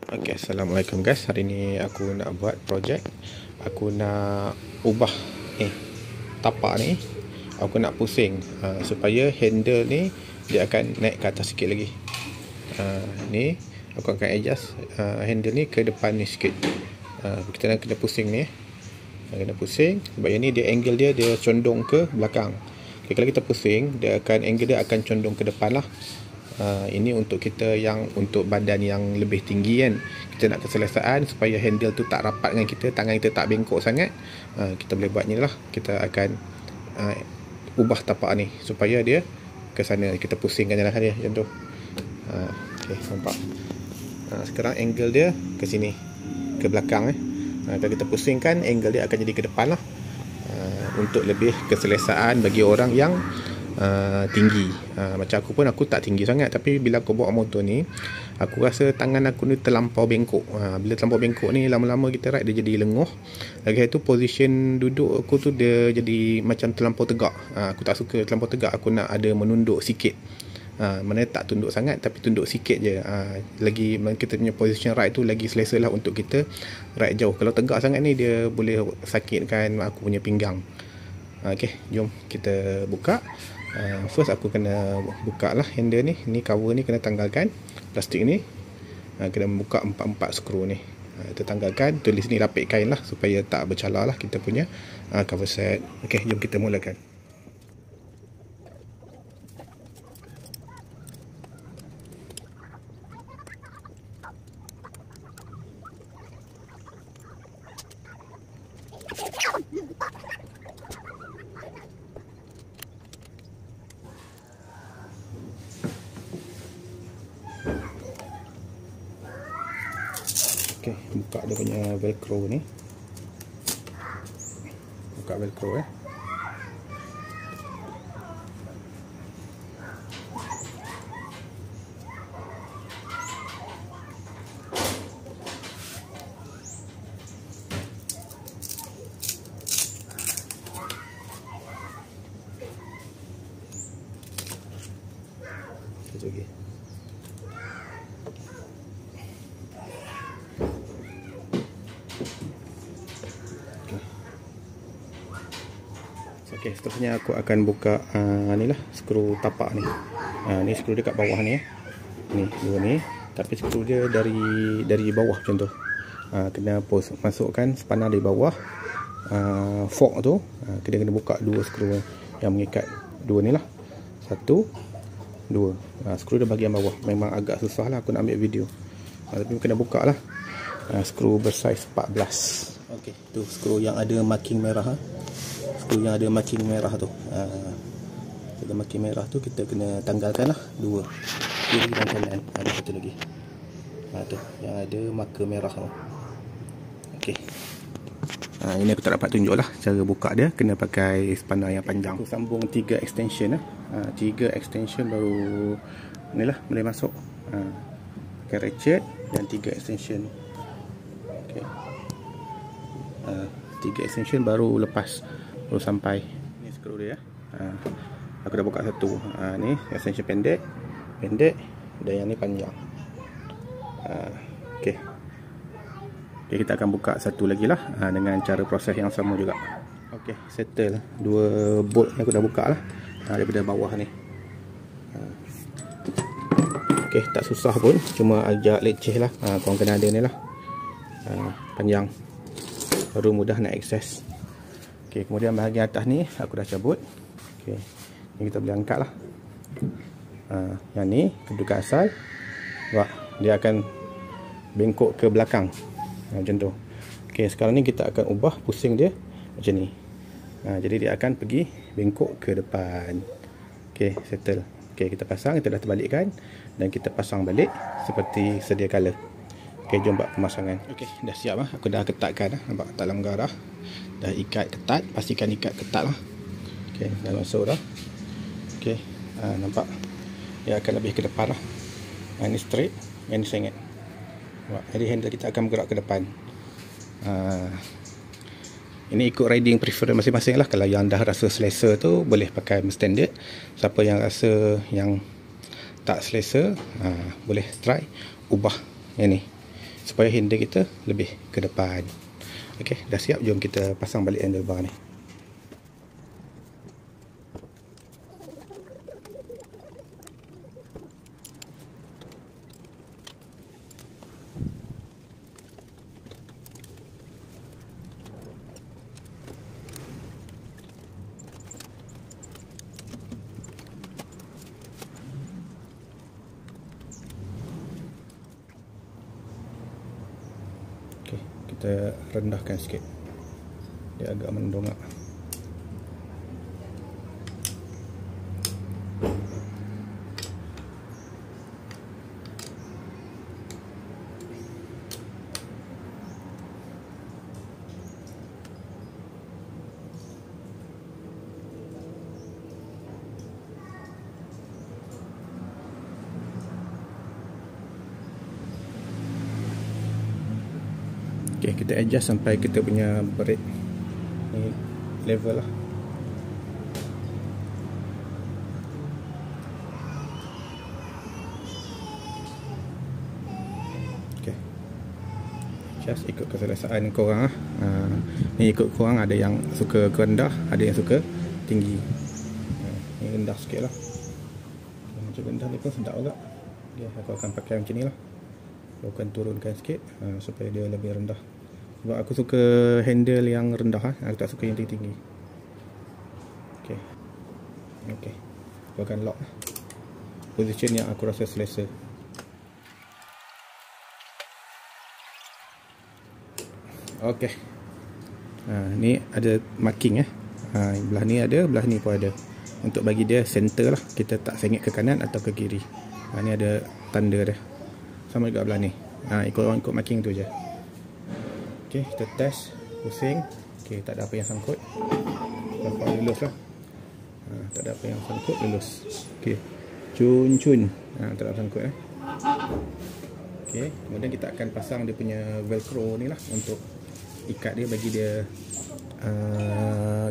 Okay, Assalamualaikum guys. Hari ni aku nak buat projek. Aku nak ubah tapak ni. Aku nak pusing supaya handle ni dia akan naik ke atas sikit lagi. Ni aku akan adjust handle ni ke depan ni sikit. Kita nak kena pusing ni. Kena pusing sebab yang ni dia angle dia condong ke belakang. Okay, kalau kita pusing, angle dia akan condong ke depan lah. Ini untuk kita yang untuk badan yang lebih tinggi kan, kita nak keselesaan supaya handle tu tak rapat dengan kita, tangan kita tak bengkok sangat. Kita boleh buat ni lah. Kita akan ubah tapak ni supaya dia ke sana. Kita pusingkan jalan dia macam tu. Okay, nampak. Sekarang angle dia ke sini, ke belakang. Kalau kita pusingkan, angle dia akan jadi ke depan lah. Untuk lebih keselesaan bagi orang yang tinggi. Macam aku tak tinggi sangat, tapi bila aku bawa motor ni, aku rasa tangan aku ni terlampau bengkok. Bila terlampau bengkok ni, lama-lama kita ride dia jadi lenguh. Lagi itu position duduk aku tu dia jadi macam terlampau tegak. Aku tak suka terlampau tegak. Aku nak ada menunduk sikit. Mana tak tunduk sangat, tapi tunduk sikit je. Lagi kita punya position ride tu lagi selesa lah untuk kita ride jauh. Kalau tegak sangat ni, dia boleh sakitkan aku punya pinggang. Okay, jom kita buka. First aku kena buka lah handle ni. Ni cover ni kena tanggalkan, plastik ni. Kena buka 4 skru ni. Kita tanggalkan. Tulis ni rapit kain lah supaya tak bercalar lah kita punya cover set. Okay, jom kita mulakan. Okay, buka dia punya velcro ni. Buka velcro Okay. Okay, seterusnya aku akan buka ni lah skru tapak ni. Ni skru dia kat bawah ni. Ni dua ni, tapi skru dia dari bawah macam tu. Kena masukkan spanner dari bawah. Fork tu kita kena buka dua skru yang mengikat dua ni lah. Satu, dua. Skru dia bahagian bawah. Memang agak susah lah aku nak ambil video. Tapi kena buka lah. Skru bersaiz 14. Okay, tu skru yang ada marking merah. Skru yang ada marking merah tu. Ada marking merah tu kita kena tanggalkan lah. Dua, kiri dan kanan. Ada satu lagi. Tu yang ada marker merah tu. Okay. Ini aku tak dapat tunjuk lah cara buka dia. Kena pakai spanner yang panjang. Aku sambung 3 extension lah. 3 extension baru ni lah boleh masuk. Pakai ratchet dan 3 extension. Okay. 3 extension baru lepas, baru sampai. Ni skru dia. Aku dah buka satu. Ni extension pendek dan yang ni panjang. Okay. Okay, kita akan buka satu lagi lah dengan cara proses yang sama juga. Okay, settle. Dua bolt yang aku dah buka lah daripada bawah ni. Okay, tak susah pun, cuma agak leceh lah. Korang kena ada ni lah. Panjang, baru mudah nak akses. Okay, kemudian bahagian atas ni aku dah cabut. Okay, ni kita boleh angkat lah. Yang ni kedudukan asal. Dia akan bengkok ke belakang. Macam tu. Okay, sekarang ni kita akan ubah pusing dia macam ni. Jadi dia akan pergi bengkok ke depan. Okay, settle. Okay, kita pasang, kita dah terbalikkan dan kita pasang balik seperti sedia kala. Okay, jom buat pemasangan. Okay, dah siap lah. Aku dah ketatkan lah. Nampak tak langgar dah. Dah ikat ketat. Pastikan ikat ketat lah. Okay, dah masuk dah. Okay, nampak dia akan lebih ke depan lah. Yang ni straight, yang ni sengit. Jadi handle kita akan bergerak ke depan. Ini ikut riding preference masing-masing lah. Kalau yang dah rasa selesa tu boleh pakai standard. Siapa yang rasa yang tak selesa boleh try ubah yang ni supaya handle kita lebih ke depan. Okey, dah siap, jom kita pasang balik handlebar ni. Okey, kita rendahkan sikit. Dia agak mendongak. Okay, kita adjust sampai kita punya brake ni level lah. Okay, adjust ikut keselesaan korang lah. Ni ikut korang, ada yang suka ke rendah, ada yang suka tinggi. Ni rendah sikit lah. Macam rendah ni pun sedap juga. Okay, aku akan pakai macam ni lah. Aku akan turunkan sikit supaya dia lebih rendah. Sebab aku suka handle yang rendah, aku tak suka yang tinggi-tinggi. Okay. Okay, aku akan lock position yang aku rasa selesa. Okay, ni ada marking belah ni ada, belah ni pun ada. Untuk bagi dia center lah, kita tak sengit ke kanan atau ke kiri. Ni ada tanda dia. Sama juga belah ni. Ikut marking tu je. Okey, kita test, pusing. Okey, tak ada apa yang sangkut. Dapat lulus lah. Tak ada apa yang sangkut, lulus. Okey, cun. Tak ada sangkut Okey, kemudian kita akan pasang dia punya velcro ni lah untuk ikat dia, bagi dia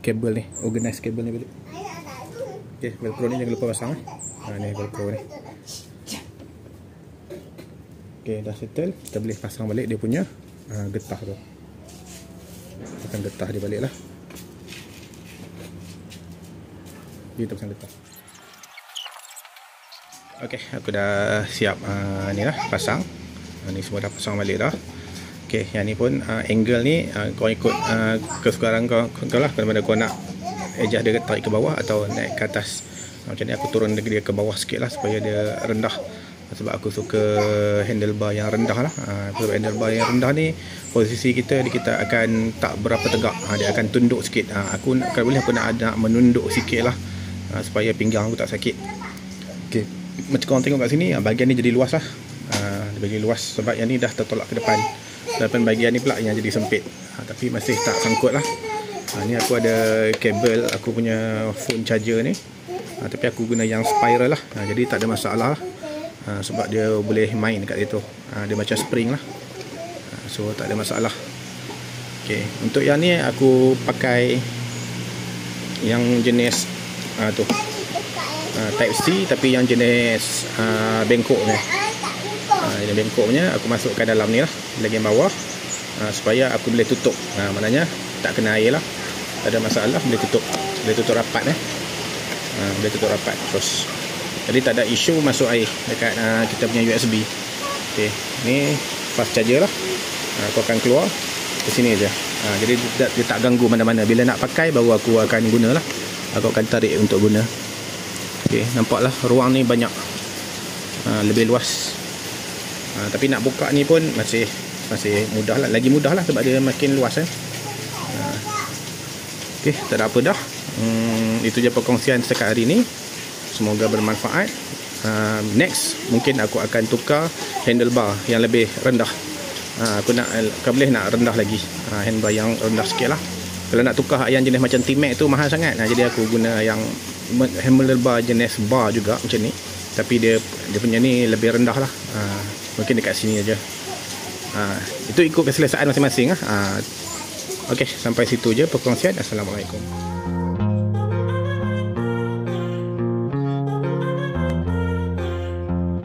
kabel ni, organize kabel ni balik. Okey, velcro ni jangan lupa pasang ni velcro ni. Okay, dah settle. Kita boleh pasang balik dia punya getah tu. Pasang getah dia balik lah. Kita pasang getah. Okay, aku dah siap ni lah, pasang. Ni semua dah pasang balik dah. Okay, yang ni pun angle ni kau ikut kesukaran kau lah. Kalau kau nak adjust dia tarik ke bawah atau naik ke atas. Macam ni aku turun dia ke bawah sikit lah supaya dia rendah. Sebab aku suka handlebar yang rendah lah. Sebab handlebar yang rendah ni, posisi kita akan tak berapa tegak. Dia akan tunduk sikit. Aku nak, kalau boleh aku nak menunduk sikit lah, supaya pinggang aku tak sakit. Okay, macam korang tengok kat sini, bahagian ni jadi luas lah. Dia bagi luas sebab yang ni dah tertolak ke depan. Depan bahagian ni pula yang jadi sempit. Tapi masih tak sangkut lah. Ni aku ada kabel aku punya phone charger ni. Tapi aku guna yang spiral lah. Jadi tak ada masalah lah. Sebab dia boleh main dekat situ. Dia macam spring lah. So tak ada masalah. Okay, untuk yang ni aku pakai yang jenis tu Type C, tapi yang jenis bengkok ni. Ini bengkoknya aku masukkan dalam ni lah, bahagian bawah, supaya aku boleh tutup. Maknanya tak kena air lah. Tak ada masalah, boleh tutup rapat boleh tutup rapat terus. Jadi tak ada isu masuk air dekat kita punya USB. Okey, ni fast charger lah. Aku akan keluar ke sini aja. Jadi dia tak ganggu mana-mana. Bila nak pakai baru aku akan guna lah. Aku akan tarik untuk guna. Okey, nampaklah ruang ni banyak, lebih luas. Tapi nak buka ni pun masih mudah lah. Lagi mudah lah sebab dia makin luas Okey, tak ada apa dah. Itu je perkongsian setakat hari ni. Semoga bermanfaat. Next mungkin aku akan tukar handlebar yang lebih rendah. Aku nak, kalau boleh nak rendah lagi, handlebar yang rendah sikit lah. Kalau nak tukar yang jenis macam T-Max tu mahal sangat. Jadi aku guna yang handlebar jenis bar juga macam ni, tapi dia punya ni lebih rendah lah. Mungkin dekat sini aja. Itu ikut keselesaan masing-masing. Okey, sampai situ je perkongsian. Assalamualaikum.